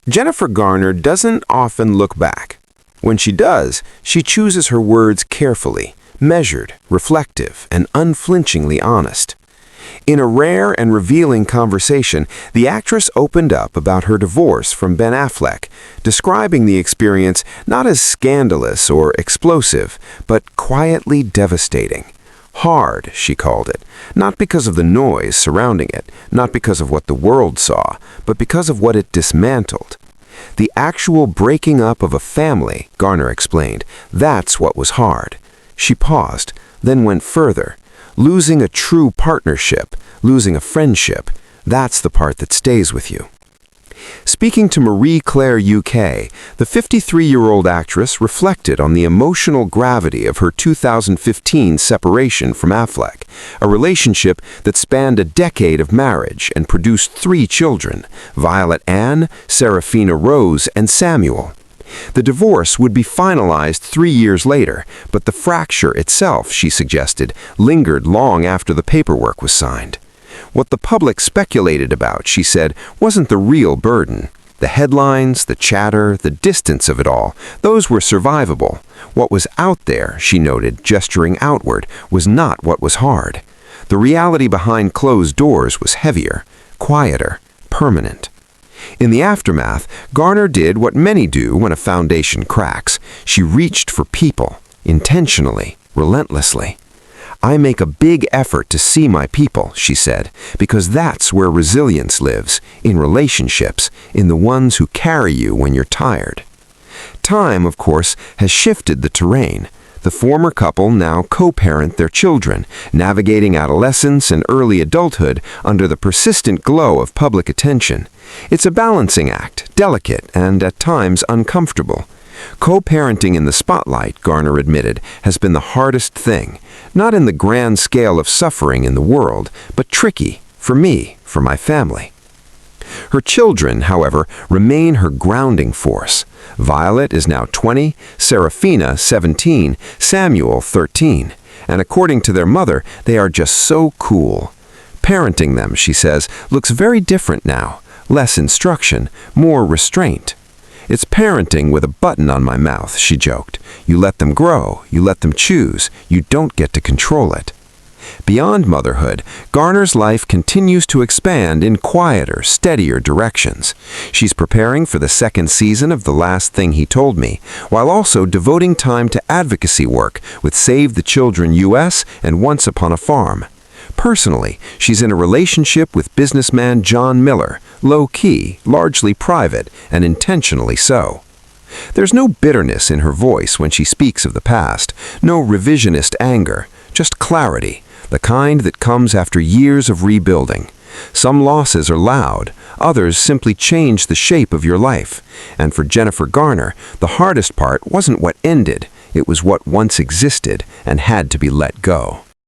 Jennifer Garner doesn't often look back. When she does, she chooses her words carefully, measured, reflective, and unflinchingly honest. In a rare and revealing conversation, the actress opened up about her divorce from Ben Affleck, describing the experience not as scandalous or explosive, but quietly devastating. Hard, she called it, not because of the noise surrounding it, not because of what the world saw, but because of what it dismantled. The actual breaking up of a family, Garner explained, that's what was hard. She paused, then went further. Losing a true partnership, losing a friendship, that's the part that stays with you. Speaking to Marie Claire UK, the 53-year-old actress reflected on the emotional gravity of her 2015 separation from Affleck, a relationship that spanned a decade of marriage and produced 3 children, Violet Ann, Serafina Rose, and Samuel. The divorce would be finalized 3 years later, but the fracture itself, she suggested, lingered long after the paperwork was signed. What the public speculated about, she said, wasn't the real burden. The headlines, the chatter, the distance of it all, those were survivable. What was out there, she noted, gesturing outward, was not what was hard. The reality behind closed doors was heavier, quieter, permanent. In the aftermath, Garner did what many do when a foundation cracks. She reached for people, intentionally, relentlessly. I make a big effort to see my people, she said, because that's where resilience lives, in relationships, in the ones who carry you when you're tired. Time, of course, has shifted the terrain. The former couple now co-parent their children, navigating adolescence and early adulthood under the persistent glow of public attention. It's a balancing act, delicate and at times uncomfortable. Co-parenting in the spotlight, Garner admitted, has been the hardest thing, not in the grand scale of suffering in the world, but tricky, for me, for my family. Her children, however, remain her grounding force. Violet is now 20, Serafina 17, Samuel 13, and according to their mother, they are just so cool. Parenting them, she says, looks very different now. Less instruction, more restraint. It's parenting with a button on my mouth, she joked. You let them grow, you let them choose, you don't get to control it. Beyond motherhood, Garner's life continues to expand in quieter, steadier directions. She's preparing for the 2nd season of The Last Thing He Told Me, while also devoting time to advocacy work with Save the Children US and Once Upon a Farm. Personally, she's in a relationship with businessman John Miller, low-key, largely private, and intentionally so. There's no bitterness in her voice when she speaks of the past, no revisionist anger, just clarity, the kind that comes after years of rebuilding. Some losses are loud, others simply change the shape of your life. And for Jennifer Garner, the hardest part wasn't what ended, it was what once existed and had to be let go.